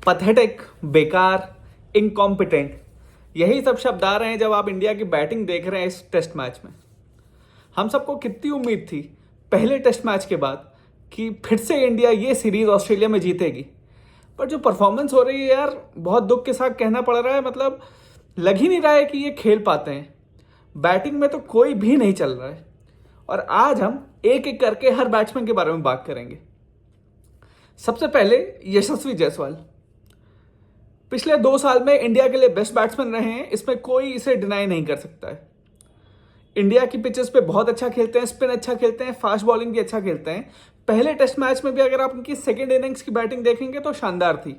Pathetic, बेकार, incompetent, यही सब शब्द आ रहे हैं जब आप इंडिया की बैटिंग देख रहे हैं इस टेस्ट मैच में। हम सबको कितनी उम्मीद थी पहले टेस्ट मैच के बाद कि फिर से इंडिया ये सीरीज ऑस्ट्रेलिया में जीतेगी, पर जो परफॉर्मेंस हो रही है यार, बहुत दुख के साथ कहना पड़ रहा है, मतलब लग ही नहीं रहा है कि ये खेल पाते हैं। बैटिंग में तो कोई भी नहीं चल रहा है। और आज हम एक एक करके हर बैट्समैन के बारे में बात करेंगे। सबसे पहले यशस्वी जायसवाल पिछले 2 साल में इंडिया के लिए बेस्ट बैट्समैन रहे हैं, इसमें कोई इसे डिनाई नहीं कर सकता है। इंडिया की पिचेस पे बहुत अच्छा खेलते हैं, स्पिन अच्छा खेलते हैं, फास्ट बॉलिंग भी अच्छा खेलते हैं। पहले टेस्ट मैच में भी अगर आप उनकी सेकेंड इनिंग्स की बैटिंग देखेंगे तो शानदार थी।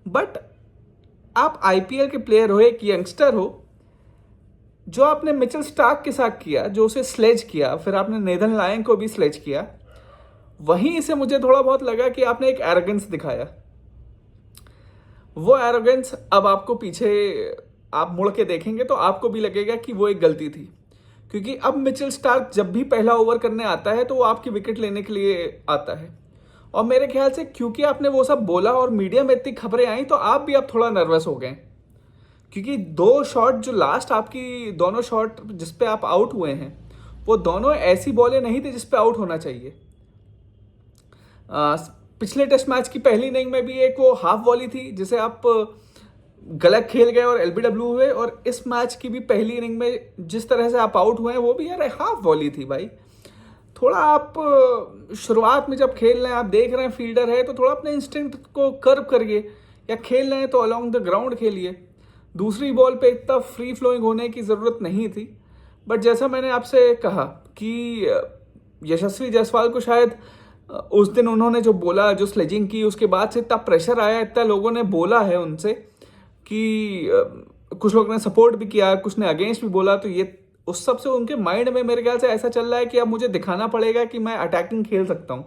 बट आप आईपीएल के प्लेयर हो, एक यंगस्टर हो, जो आपने मिचेल स्टार्क के साथ किया, जो उसे स्लेज किया, फिर आपने नेथन लायन को भी स्लेज किया, वहीं से मुझे थोड़ा बहुत लगा कि आपने एक एरोगेंस दिखाया। वो एरोगेंस अब आपको पीछे आप मुड़ के देखेंगे तो आपको भी लगेगा कि वो एक गलती थी, क्योंकि अब मिचेल स्टार्क जब भी पहला ओवर करने आता है तो वो आपकी विकेट लेने के लिए आता है। और मेरे ख्याल से क्योंकि आपने वो सब बोला और मीडिया में इतनी खबरें आई तो आप भी अब थोड़ा नर्वस हो गए, क्योंकि 2 शॉट जो लास्ट आपकी, दोनों शॉट जिस पे आप आउट हुए हैं, वो दोनों ऐसी बॉलें नहीं थी जिस पे आउट होना चाहिए। पिछले टेस्ट मैच की पहली इनिंग में भी एक वो हाफ वॉली थी जिसे आप गलत खेल गए और एलबीडब्ल्यू हुए, और इस मैच की भी पहली इनिंग में जिस तरह से आप आउट हुए हैं वो भी यार हाफ वॉली थी भाई। थोड़ा आप शुरुआत में जब खेल रहे हैं, आप देख रहे हैं फील्डर है, तो थोड़ा अपने इंस्टिंक्ट को कर्व करिए, या खेल रहे हैं तो अलोंग द ग्राउंड खेलिए। दूसरी बॉल पे इतना फ्री फ्लोइंग होने की ज़रूरत नहीं थी। बट जैसा मैंने आपसे कहा कि यशस्वी जायसवाल को शायद उस दिन उन्होंने जो बोला, जो स्लेजिंग की, उसके बाद से इतना प्रेशर आया, इतना लोगों ने बोला है उनसे कि कुछ लोगों ने सपोर्ट भी किया, कुछ ने अगेंस्ट भी बोला, तो ये उस सब से उनके माइंड में मेरे ख्याल से ऐसा चल रहा है कि अब मुझे दिखाना पड़ेगा कि मैं अटैकिंग खेल सकता हूँ,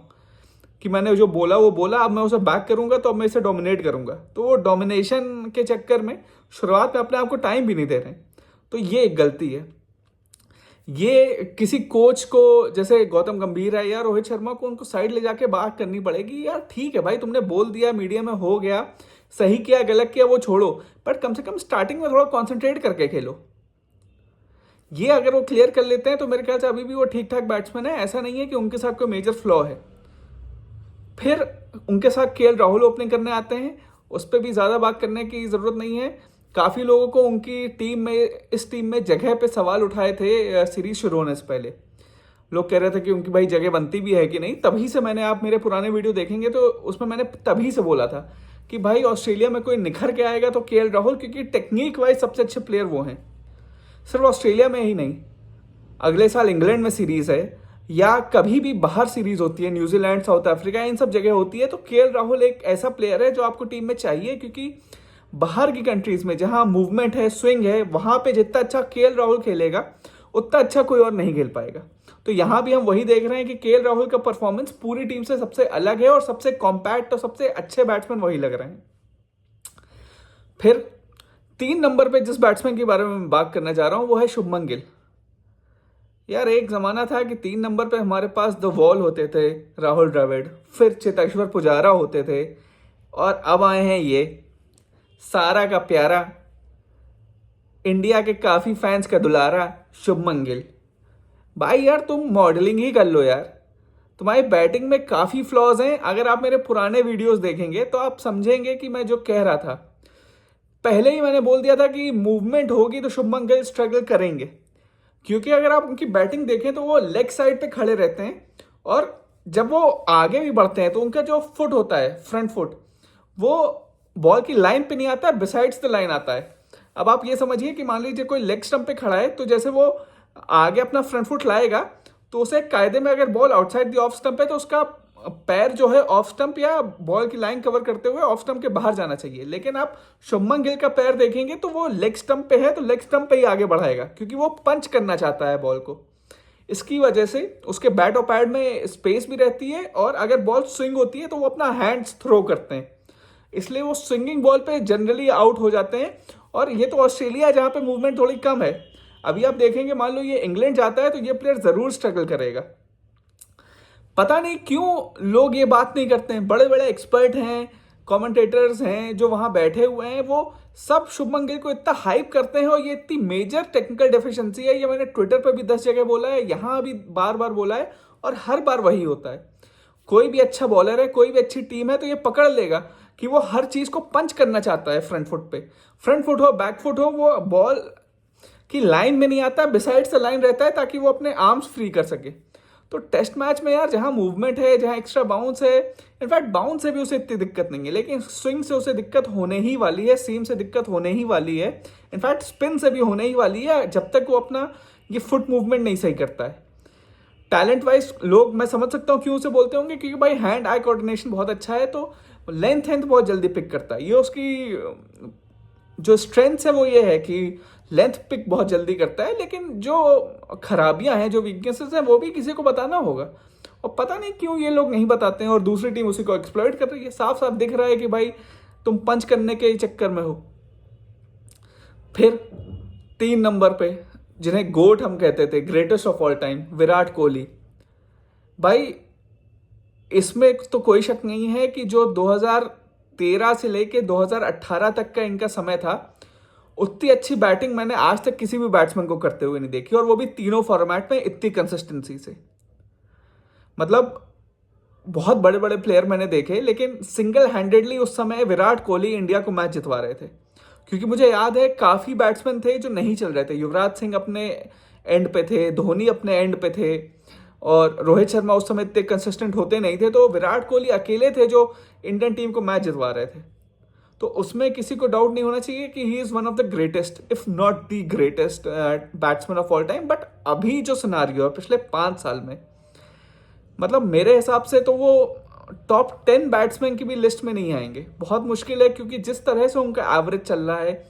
कि मैंने जो बोला वो बोला, अब मैं उसे बैक करूंगा तो अब मैं इसे डोमिनेट करूंगा। तो वो डोमिनेशन के चक्कर में शुरुआत में अपने आप को टाइम भी नहीं दे रहे, तो ये एक गलती है। ये किसी कोच को, जैसे गौतम गंभीर है या रोहित शर्मा को, उनको साइड ले जाके बात करनी पड़ेगी। यार ठीक है भाई, तुमने बोल दिया, मीडिया में हो गया, सही किया गलत किया वो छोड़ो, बट कम से कम स्टार्टिंग में थोड़ा कॉन्सेंट्रेट करके खेलो। ये अगर वो क्लियर कर लेते हैं तो मेरे ख्याल से अभी भी वो ठीक ठाक बैट्समैन है। ऐसा नहीं है कि उनके साथ कोई मेजर फ्लॉ है। फिर उनके साथ केएल राहुल ओपनिंग करने आते हैं, उस पर भी ज़्यादा बात करने की ज़रूरत नहीं है। काफ़ी लोगों को उनकी टीम में, इस टीम में जगह पे सवाल उठाए थे सीरीज शुरू होने से पहले। लोग कह रहे थे कि उनकी भाई जगह बनती भी है कि नहीं। तभी से मैंने, आप मेरे पुराने वीडियो देखेंगे तो उसमें मैंने तभी से बोला था कि भाई ऑस्ट्रेलिया में कोई निखर के आएगा तो केएल राहुल, क्योंकि टेक्निक वाइज सबसे अच्छे प्लेयर वो हैं। सिर्फ ऑस्ट्रेलिया में ही नहीं, अगले साल इंग्लैंड में सीरीज है, या कभी भी बाहर सीरीज होती है, न्यूजीलैंड, साउथ अफ्रीका, इन सब जगह होती है, तो केएल राहुल एक ऐसा प्लेयर है जो आपको टीम में चाहिए। क्योंकि बाहर की कंट्रीज में जहां मूवमेंट है, स्विंग है, वहां पे जितना अच्छा केएल राहुल खेलेगा उतना अच्छा कोई और नहीं खेल पाएगा। तो यहां भी हम वही देख रहे हैं कि केएल राहुल का परफॉर्मेंस पूरी टीम से सबसे अलग है, और सबसे कॉम्पैक्ट और सबसे अच्छे बैट्समैन वही लग रहे हैं। फिर 3 नंबर पे जिस बैट्समैन के बारे में मैं बात करना चाह रहा हूं वो है शुभमन गिल। यार एक जमाना था कि 3 नंबर पे हमारे पास द वॉल होते थे, राहुल द्रविड़, फिर चेतेश्वर पुजारा होते थे, और अब आए हैं ये सारा का प्यारा, इंडिया के काफी फैंस का दुलारा शुभमन गिल। भाई यार तुम मॉडलिंग ही कर लो यार, तुम्हारी बैटिंग में काफी फ्लॉज हैं। अगर आप मेरे पुराने वीडियोस देखेंगे तो आप समझेंगे कि मैं जो कह रहा था, पहले ही मैंने बोल दिया था कि मूवमेंट होगी तो शुभमन गिल स्ट्रगल करेंगे। क्योंकि अगर आप उनकी बैटिंग देखें तो वो लेग साइड पे खड़े रहते हैं, और जब वो आगे भी बढ़ते हैं तो उनका जो फुट होता है, फ्रंट फुट, वो बॉल की लाइन पे नहीं आता है, बिसाइड्स द लाइन आता है। अब आप ये समझिए कि मान लीजिए कोई लेग स्टंप पे खड़ा है, तो जैसे वो आगे अपना फ्रंट फुट लाएगा तो उसे कायदे में, अगर ball outside the off stump है तो उसका पैर जो है ऑफ स्टंप या बॉल की लाइन कवर करते हुए ऑफ स्टंप के बाहर जाना चाहिए। लेकिन आप शुभमन गिल का पैर देखेंगे तो वो लेग स्टंप पे है, तो लेग स्टंप पे ही आगे बढ़ाएगा, क्योंकि वो पंच करना चाहता है बॉल को। इसकी वजह से उसके बैट और पैड में स्पेस भी रहती है, और अगर बॉल स्विंग होती है तो वो अपना हैंड्स थ्रो करते हैं, इसलिए वो स्विंगिंग बॉल पे जनरली आउट हो जाते हैं। और ये तो ऑस्ट्रेलिया है जहां पे मूवमेंट थोड़ी कम है। अभी आप देखेंगे, मान लो ये इंग्लैंड जाता है तो ये प्लेयर जरूर स्ट्रगल करेगा। पता नहीं क्यों लोग ये बात नहीं करते हैं, बड़े बड़े एक्सपर्ट हैं, कमेंटेटर्स हैं जो वहां बैठे हुए हैं, वो सब शुभमन गिल को इतना हाइप करते हैं, और ये इतनी मेजर टेक्निकल डेफिशिएंसी है। ये मैंने ट्विटर पर भी 10 जगह बोला है, यहाँ भी बार बार बोला है, और हर बार वही होता है। कोई भी अच्छा बॉलर है, कोई भी अच्छी टीम है, तो ये पकड़ लेगा कि वो हर चीज को पंच करना चाहता है फ्रंट फुट पे। फ्रंट फुट हो, बैक फुट हो, वो बॉल की लाइन में नहीं आता, बिसाइड्स द लाइन रहता है, ताकि वो अपने आर्म्स फ्री कर सके। तो टेस्ट मैच में यार जहां मूवमेंट है, जहां एक्स्ट्रा बाउंस है, इनफैक्ट बाउंस से भी उसे इतनी दिक्कत नहीं है, लेकिन स्विंग से उसे दिक्कत होने ही वाली है, सीम से दिक्कत होने ही वाली है, इनफैक्ट स्पिन से भी होने ही वाली है, जब तक वो अपना ये फुट मूवमेंट नहीं सही करता है। टैलेंट वाइज लोग, मैं समझ सकता हूँ क्यों उसे बोलते होंगे, क्योंकि भाई हैंड आई कोऑर्डिनेशन बहुत अच्छा है, तो लेंथ बहुत जल्दी पिक करता है। ये उसकी जो स्ट्रेंथ है वो ये है कि लेंथ पिक बहुत जल्दी करता है, लेकिन जो खराबियां हैं, जो वीकनेसेस हैं, वो भी किसी को बताना होगा, और पता नहीं क्यों ये लोग नहीं बताते हैं, और दूसरी टीम उसी को एक्सप्लॉइट कर रही है। साफ साफ दिख रहा है कि भाई तुम पंच करने के चक्कर में हो। फिर 3 नंबर पे, जिन्हें गोट हम कहते थे, greatest of all time, Virat Kohli. भाई इसमें तो कोई शक नहीं है कि जो 2013 से लेके 2018 तक का इनका समय था, उतनी अच्छी बैटिंग मैंने आज तक किसी भी बैट्समैन को करते हुए नहीं देखी, और वो भी तीनों फॉर्मेट में इतनी कंसिस्टेंसी से। मतलब बहुत बड़े बड़े प्लेयर मैंने देखे, लेकिन सिंगल हैंडेडली उस समय विराट कोहली इंडिया को मैच जितवा रहे थे। क्योंकि मुझे याद है काफी बैट्समैन थे जो नहीं चल रहे थे। युवराज सिंह अपने एंड पे थे, धोनी अपने एंड पे थे, और रोहित शर्मा उस समय इतने कंसिस्टेंट होते नहीं थे, तो विराट कोहली अकेले थे जो इंडियन टीम को मैच जितवा रहे थे। तो उसमें किसी को डाउट नहीं होना चाहिए कि he is one of the greatest, if not the greatest batsman of all time. But अभी जो सिनारियो है पिछले 5 साल में, मतलब मेरे हिसाब से तो वो टॉप 10 बैट्समैन की भी लिस्ट में नहीं आएंगे। बहुत मुश्किल है, क्योंकि जिस तरह से उनका एवरेज चल रहा है,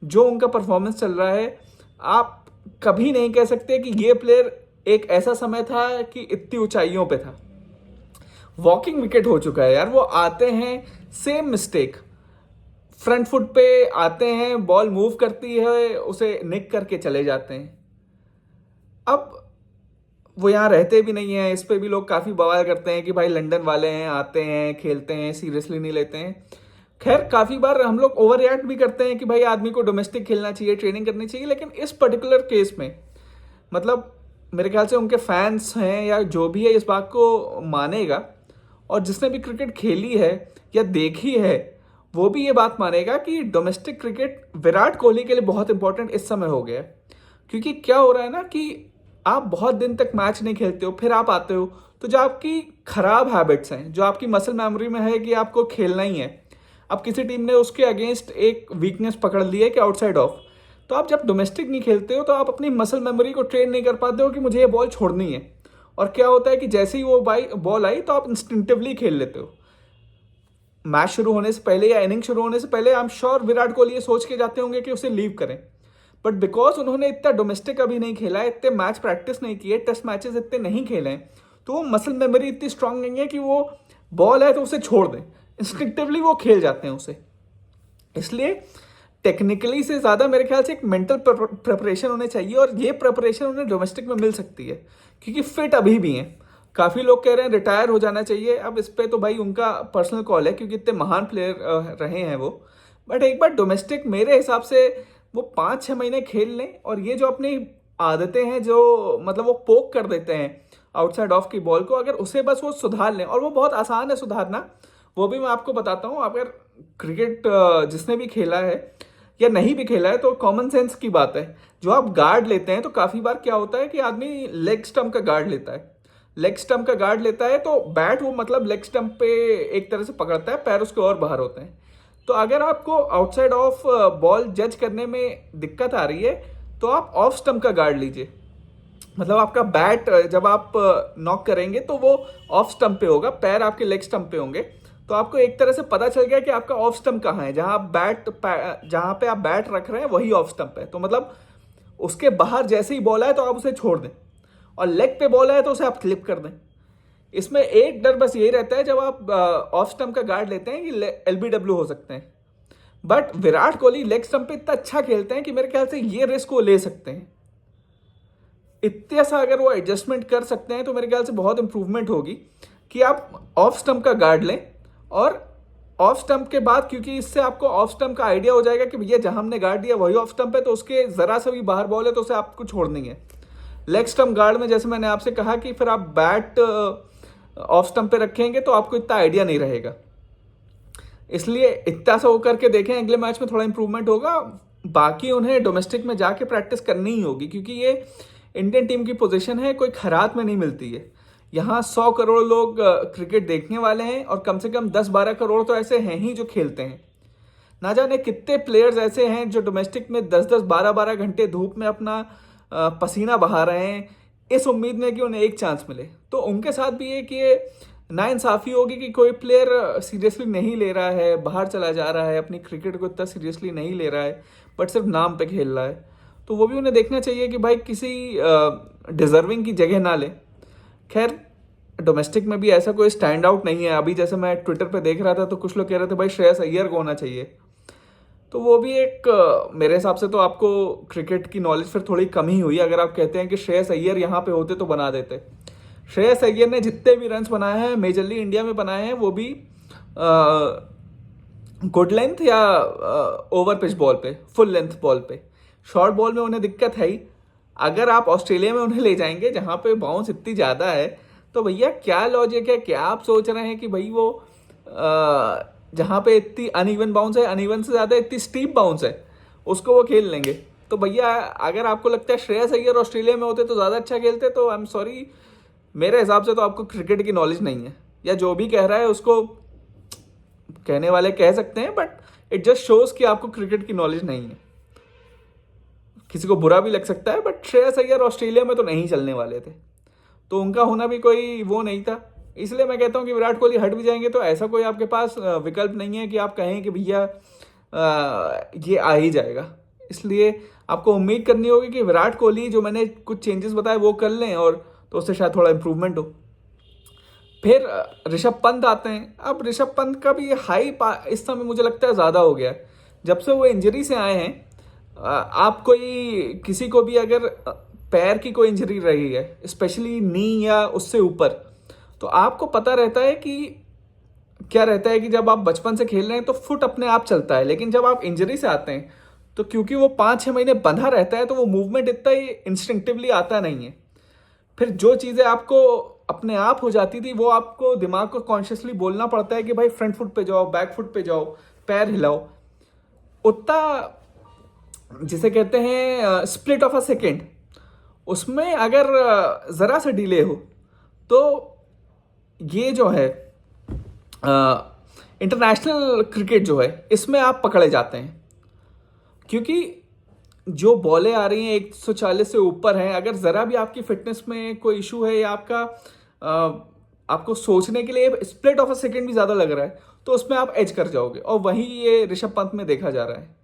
जो उनका परफॉर्मेंस चल रहा है, आप कभी नहीं कह सकते कि ये प्लेयर एक ऐसा समय था कि इतनी ऊंचाइयों पे था। वॉकिंग विकेट हो चुका है यार। वो आते हैं, सेम मिस्टेक, फ्रंट फुट पे आते हैं, बॉल मूव करती है, उसे निक करके चले जाते हैं। अब वो यहाँ रहते भी नहीं है, इस पे भी लोग काफ़ी बवाल करते हैं कि भाई लंदन वाले हैं, आते हैं, खेलते हैं, सीरियसली नहीं लेते हैं। खैर काफ़ी बार हम लोग ओवर रिएक्ट भी करते हैं कि भाई आदमी को डोमेस्टिक खेलना चाहिए, ट्रेनिंग करनी चाहिए, लेकिन इस पर्टिकुलर केस में मतलब मेरे ख्याल से उनके फैंस हैं या जो भी है इस बात को मानेगा, और जिसने भी क्रिकेट खेली है या देखी है वो भी ये बात मानेगा कि डोमेस्टिक क्रिकेट विराट कोहली के लिए बहुत इंपॉर्टेंट इस समय हो गया है। क्योंकि क्या हो रहा है ना कि आप बहुत दिन तक मैच नहीं खेलते हो, फिर आप आते हो, तो जो आपकी खराब हैबिट्स हैं, जो आपकी मसल मेमोरी में है कि आपको खेलना ही है, अब किसी टीम ने उसके अगेंस्ट एक वीकनेस पकड़ ली है कि आउटसाइड ऑफ, तो आप जब डोमेस्टिक नहीं खेलते हो तो आप अपनी मसल मेमोरी को ट्रेन नहीं कर पाते हो कि मुझे ये बॉल छोड़नी है। और क्या होता है कि जैसे ही वो बॉल आई तो आप इंस्टिंक्टिवली खेल लेते हो। मैच शुरू होने से पहले या इनिंग शुरू होने से पहले I am sure Virat Kohli ये सोच के जाते होंगे कि उसे लीव करें, बट बिकॉज उन्होंने इतना डोमेस्टिक अभी नहीं खेला है, इतने मैच प्रैक्टिस नहीं किए, टेस्ट मैचेस इतने नहीं खेले हैं, तो वो मसल मेमोरी इतनी स्ट्रांग नहीं है कि वो बॉल है तो उसे छोड़ दें, इंस्टिंक्टिवली वो खेल जाते हैं उसे। इसलिए टेक्निकली से ज़्यादा मेरे ख्याल से एक मेंटल प्रिपरेशन होने चाहिए, और ये प्रिपरेशन उन्हें डोमेस्टिक में मिल सकती है, क्योंकि फिट अभी भी हैं। काफ़ी लोग कह रहे हैं रिटायर हो जाना चाहिए, अब इस पर तो भाई उनका पर्सनल कॉल है, क्योंकि इतने महान प्लेयर रहे हैं वो। बट एक बार डोमेस्टिक मेरे हिसाब से वो 5-6 महीने खेल लें, और ये जो अपनी आदतें हैं जो मतलब वो पोक कर देते हैं आउटसाइड ऑफ की बॉल को, अगर उसे बस वो सुधार लें, और वो बहुत आसान है सुधारना, वो भी मैं आपको बताता हूँ। अगर क्रिकेट जिसने भी खेला है या नहीं भी खेला है तो कॉमन सेंस की बात है। जो आप गार्ड लेते हैं तो काफ़ी बार क्या होता है कि आदमी लेग स्टंप का गार्ड लेता है, लेग स्टंप का गार्ड लेता है, तो बैट वो मतलब लेग स्टंप पे एक तरह से पकड़ता है, पैर उसके और बाहर होते हैं। तो अगर आपको आउटसाइड ऑफ बॉल जज करने में दिक्कत आ रही है तो आप ऑफ स्टंप का गार्ड लीजिए। मतलब आपका बैट जब आप नॉक करेंगे तो वो ऑफ स्टंप पे होगा, पैर आपके लेग स्टंप पे होंगे, तो आपको एक तरह से पता चल गया कि आपका ऑफ स्टंप कहाँ है, जहाँ पे आप बैट रख रहे हैं वही ऑफ स्टंप है। तो मतलब उसके बाहर जैसे ही बॉल आए तो आप उसे छोड़ दें, और लेग पे बॉल आए तो उसे आप क्लिप कर दें। इसमें एक डर बस यही रहता है जब आप ऑफ स्टंप का गार्ड लेते हैं कि एलबीडब्ल्यू हो सकते हैं, but Virat Kohli leg stump पे इतना अच्छा खेलते हैं कि मेरे ख्याल से ये रिस्क वो ले सकते हैं। इतना सा अगर वो एडजस्टमेंट कर सकते हैं तो मेरे ख्याल से बहुत इंप्रूवमेंट होगी कि आप ऑफ स्टंप का गार्ड लें और ऑफ स्टंप के बाद, क्योंकि इससे आपको ऑफ स्टंप का आइडिया हो जाएगा कि भैया जहां हमने गार्ड दिया वही ऑफ स्टंप है, तो उसके जरा सा भी बाहर बॉल है तो उसे आपको छोड़नी है। लेग स्टंप गार्ड में जैसे मैंने आपसे कहा कि फिर आप बैट ऑफ स्टंप पे रखेंगे तो आपको इतना आइडिया नहीं रहेगा, इसलिए इतना सा वो करके देखें, अगले मैच में थोड़ा इंप्रूवमेंट होगा। बाकी उन्हें डोमेस्टिक में जाके प्रैक्टिस करनी ही होगी, क्योंकि ये इंडियन टीम की पोजीशन है, कोई खरात में नहीं मिलती है। यहाँ 100 करोड़ लोग क्रिकेट देखने वाले हैं और कम से कम 10-12 करोड़ तो ऐसे हैं ही जो खेलते हैं। ना जाने कितने प्लेयर्स ऐसे हैं जो डोमेस्टिक में 10-10, 12-12 घंटे धूप में अपना पसीना बहा रहे हैं इस उम्मीद में कि उन्हें एक चांस मिले। तो उनके साथ भी एक ये नाइंसाफ़ी होगी कि कोई प्लेयर सीरियसली नहीं ले रहा है, बाहर चला जा रहा है, अपनी क्रिकेट को इतना सीरियसली नहीं ले रहा है, बट सिर्फ नाम पे खेल रहा है। तो वो भी उन्हें देखना चाहिए कि भाई किसी डिजर्विंग की जगह ना ले। खैर डोमेस्टिक में भी ऐसा कोई स्टैंड आउट नहीं है। अभी जैसे मैं ट्विटर पे देख रहा था तो कुछ लोग कह रहे थे भाई श्रेयस अय्यर को होना चाहिए, तो वो भी एक मेरे हिसाब से तो आपको क्रिकेट की नॉलेज फिर थोड़ी कम ही हुई अगर आप कहते हैं कि श्रेयस अय्यर यहाँ पे होते तो बना देते। श्रेयस अय्यर ने जितने भी रन्स बनाए हैं मेजरली इंडिया में बनाए हैं, वो भी गुड लेंथ या ओवर पिच बॉल पे, फुल लेंथ बॉल पे। शॉर्ट बॉल में उन्हें दिक्कत है ही। अगर आप ऑस्ट्रेलिया में उन्हें ले जाएंगे जहाँ पे बाउंस इतनी ज़्यादा है, तो भैया क्या लॉजिक है, क्या आप सोच रहे हैं कि भाई वो जहाँ पे इतनी अनइवन बाउंस है, अनइवन से ज़्यादा इतनी स्टीप बाउंस है, उसको वो खेल लेंगे। तो भैया अगर आपको लगता है श्रेयस अय्यर ऑस्ट्रेलिया में होते तो ज़्यादा अच्छा खेलते, तो आई एम सॉरी, मेरे हिसाब से तो आपको क्रिकेट की नॉलेज नहीं है, या जो भी कह रहा है उसको कहने वाले कह सकते हैं, बट इट जस्ट शोज कि आपको क्रिकेट की नॉलेज नहीं है। किसी को बुरा भी लग सकता है, बट श्रेयस अय्यर ऑस्ट्रेलिया में तो नहीं चलने वाले थे, तो उनका होना भी कोई वो नहीं था। इसलिए मैं कहता हूँ कि विराट कोहली हट भी जाएंगे तो ऐसा कोई आपके पास विकल्प नहीं है कि आप कहें कि भैया ये आ ही जाएगा। इसलिए आपको उम्मीद करनी होगी कि विराट कोहली जो मैंने कुछ चेंजेस बताए वो कर लें, और तो उससे शायद थोड़ा इंप्रूवमेंट हो। फिर ऋषभ पंत आते हैं। अब ऋषभ पंत का भी हाइप इस समय मुझे लगता है ज़्यादा हो गया है। जब से वो इंजरी से आए हैं, आप कोई किसी को भी अगर पैर की कोई इंजरी रही है, स्पेशली नी या उससे ऊपर, तो आपको पता रहता है कि क्या रहता है कि जब आप बचपन से खेल रहे हैं तो फुट अपने आप चलता है, लेकिन जब आप इंजरी से आते हैं तो क्योंकि वो 5-6 महीने बंधा रहता है तो वो मूवमेंट इतना ही इंस्टिंक्टिवली आता नहीं है। फिर जो चीज़ें आपको अपने आप हो जाती थी वो आपको दिमाग को कॉन्शियसली बोलना पड़ता है कि भाई फ्रंट फुट पे जाओ, बैक फुट पे जाओ, पैर हिलाओ। उतना जिसे कहते हैं स्प्लिट ऑफ अ सेकेंड, उसमें अगर ज़रा सा डिले हो तो ये जो है इंटरनेशनल क्रिकेट जो है इसमें आप पकड़े जाते हैं, क्योंकि जो बॉलें आ रही हैं 140 से ऊपर हैं। अगर ज़रा भी आपकी फिटनेस में कोई इशू है या आपको सोचने के लिए स्प्लिट ऑफ अ सेकेंड भी ज़्यादा लग रहा है, तो उसमें आप एज कर जाओगे। और वही ये ऋषभ पंत में देखा जा रहा है।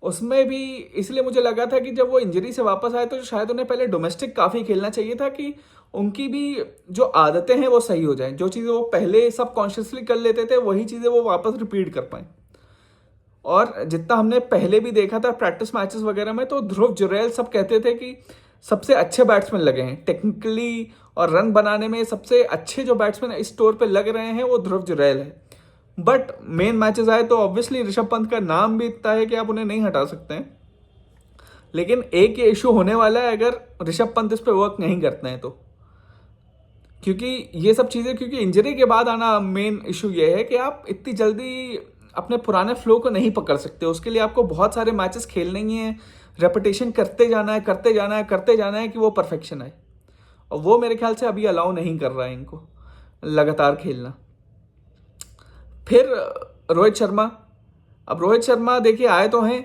उसमें भी इसलिए मुझे लगा था कि जब वो इंजरी से वापस आए तो शायद उन्हें पहले डोमेस्टिक काफ़ी खेलना चाहिए था, कि उनकी भी जो आदतें हैं वो सही हो जाएं। जो चीज़ें वो पहले सब कॉन्शियसली कर लेते थे वही चीज़ें वो वापस रिपीट कर पाएँ। और जितना हमने पहले भी देखा था प्रैक्टिस मैचेस वगैरह में, तो ध्रुव जुरैल सब कहते थे कि सबसे अच्छे बैट्समैन लगे हैं टेक्निकली, और रन बनाने में सबसे अच्छे जो बैट्समैन इस टूर पे लग रहे हैं वो ध्रुव जुरैल है। बट मेन मैचेस आए तो ऑब्वियसली ऋषभ पंत का नाम भी इतना है कि आप उन्हें नहीं हटा सकते हैं। लेकिन एक ये इशू होने वाला है अगर ऋषभ पंत इस पर वर्क नहीं करते हैं तो, क्योंकि ये सब चीज़ें क्योंकि इंजरी के बाद आना, मेन इशू ये है कि आप इतनी जल्दी अपने पुराने फ्लो को नहीं पकड़ सकते। उसके लिए आपको बहुत सारे मैचेस खेलने ही हैं, रेपिटेशन करते जाना है, करते जाना है, करते जाना है कि वो परफेक्शन आए, और वो मेरे ख्याल से अभी अलाउ नहीं कर रहा है इनको लगातार खेलना। फिर रोहित शर्मा। अब रोहित शर्मा देखिए आए तो हैं,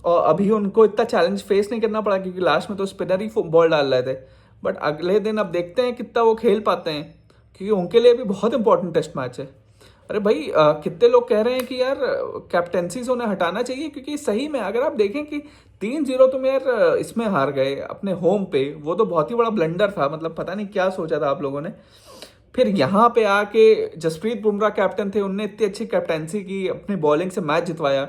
और अभी उनको इतना चैलेंज फेस नहीं करना पड़ा क्योंकि लास्ट में तो स्पिनर ही बॉल डाल रहे थे। बट अगले दिन अब देखते हैं कितना वो खेल पाते हैं, क्योंकि उनके लिए भी बहुत इंपॉर्टेंट टेस्ट मैच है। अरे भाई कितने लोग कह रहे हैं कि यार कैप्टेंसी से उन्हें हटाना चाहिए, क्योंकि सही में अगर आप देखें कि 3-0 तुम यार इसमें हार गए अपने होम पे, वो तो बहुत ही बड़ा ब्लंडर था। मतलब पता नहीं क्या सोचा था आप लोगों ने। फिर यहाँ पे आके जसप्रीत बुमराह कैप्टन थे, उनने इतनी अच्छी कैप्टेंसी की, अपनी बॉलिंग से मैच जितवाया।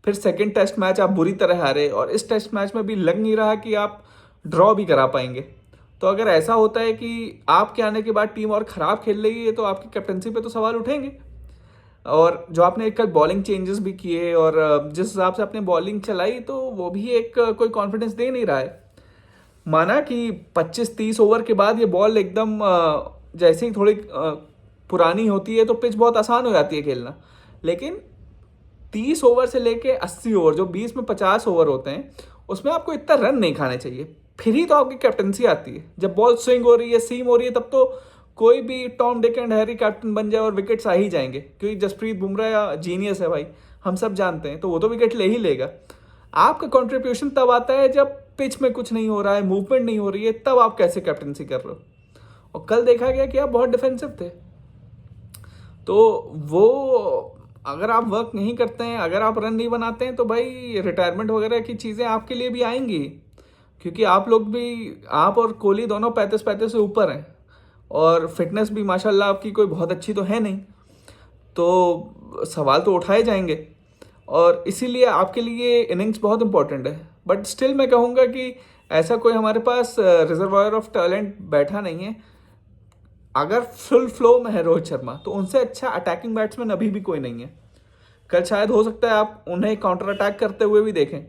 फिर सेकंड टेस्ट मैच आप बुरी तरह हारे, और इस टेस्ट मैच में भी लग नहीं रहा कि आप ड्रॉ भी करा पाएंगे। तो अगर ऐसा होता है कि आपके आने के बाद टीम और ख़राब खेल रही है तो आपकी कैप्टनसी पे तो सवाल उठेंगे। और जो आपने कल बॉलिंग चेंजेस भी किए और जिस हिसाब से आपने बॉलिंग चलाई तो वो भी एक कोई कॉन्फिडेंस दे नहीं रहा है। माना कि 25-30 ओवर के बाद ये बॉल एकदम जैसे ही थोड़ी पुरानी होती है तो पिच बहुत आसान हो जाती है खेलना, लेकिन 30 ओवर से लेके 80 ओवर, जो 20 में 50 ओवर होते हैं, उसमें आपको इतना रन नहीं खाने चाहिए। फिर ही तो आपकी कैप्टनसी आती है। जब बॉल स्विंग हो रही है, सीम हो रही है, तब तो कोई भी Tom Dick and Harry captain बन जाए और विकेट्स आ ही जाएंगे, क्योंकि जसप्रीत बुमराह जीनियस है भाई, हम सब जानते हैं, तो वो तो विकेट ले ही लेगा। आपका कंट्रीब्यूशन तब आता है जब पिच में कुछ नहीं हो रहा है, मूवमेंट नहीं हो रही है, तब आप कैसे कैप्टनसी कर रहे हो। और कल देखा गया कि आप बहुत डिफेंसिव थे। तो वो अगर आप वर्क नहीं करते हैं, अगर आप रन नहीं बनाते हैं, तो भाई रिटायरमेंट वगैरह की चीज़ें आपके लिए भी आएंगी, क्योंकि आप लोग भी, आप और कोहली दोनों 35-35 से ऊपर हैं और फिटनेस भी माशाल्लाह आपकी कोई बहुत अच्छी तो है नहीं, तो सवाल तो उठाए जाएंगे। और इसीलिए आपके लिए इनिंग्स बहुत इंपॉर्टेंट है। बट स्टिल मैं कहूँगा कि ऐसा कोई हमारे पास रिजर्वायर ऑफ टैलेंट बैठा नहीं है। अगर फुल फ्लो में है रोहित शर्मा, तो उनसे अच्छा अटैकिंग बैट्समैन अभी भी कोई नहीं है। कल शायद हो सकता है आप उन्हें काउंटर अटैक करते हुए भी देखें,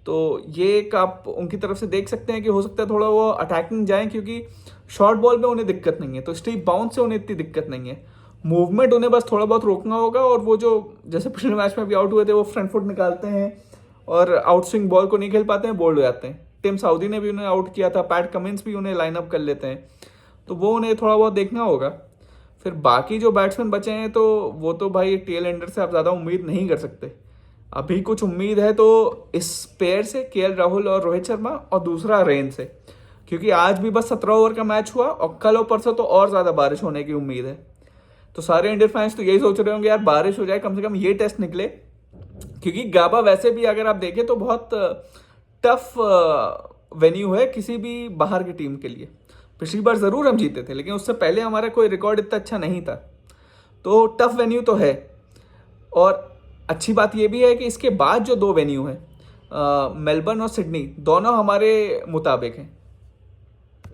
तो ये एक आप उनकी तरफ से देख सकते हैं कि हो सकता है थोड़ा वो अटैकिंग जाएं, क्योंकि शॉर्ट बॉल में उन्हें दिक्कत नहीं है, तो स्टीप बाउंस से उन्हें इतनी दिक्कत नहीं है। मूवमेंट उन्हें बस थोड़ा बहुत रोकना होगा, और वो जो जैसे पिछले मैच में भी आउट हुए थे, वो फ्रंट फुट निकालते हैं और आउट स्विंग बॉल को नहीं खेल पाते हैं, बोल्ड हो जाते हैं। टिम साउदी ने भी उन्हें आउट किया था, पैट कमिंस भी उन्हें लाइनअप कर लेते हैं, तो वो उन्हें थोड़ा बहुत देखना होगा। फिर बाकी जो बैट्समैन बचे हैं, तो वो तो भाई टेल एंडर से आप ज़्यादा उम्मीद नहीं कर सकते। अभी कुछ उम्मीद है तो इस पेयर से, केएल राहुल और रोहित शर्मा, और दूसरा रेन से, क्योंकि आज भी बस 17 ओवर का मैच हुआ और कल और परसों तो और ज़्यादा बारिश होने की उम्मीद है। तो सारे इंडियन फैंस तो यही सोच रहे होंगे यार बारिश हो जाए, कम से कम ये टेस्ट निकले, क्योंकि गाबा वैसे भी अगर आप देखें तो बहुत टफ वेन्यू है किसी भी बाहर की टीम के लिए। पिछली बार ज़रूर हम जीते थे, लेकिन उससे पहले हमारा कोई रिकॉर्ड इतना अच्छा नहीं था, तो टफ वेन्यू तो है। और अच्छी बात यह भी है कि इसके बाद जो 2 वेन्यू हैं, मेलबर्न और सिडनी, दोनों हमारे मुताबिक हैं।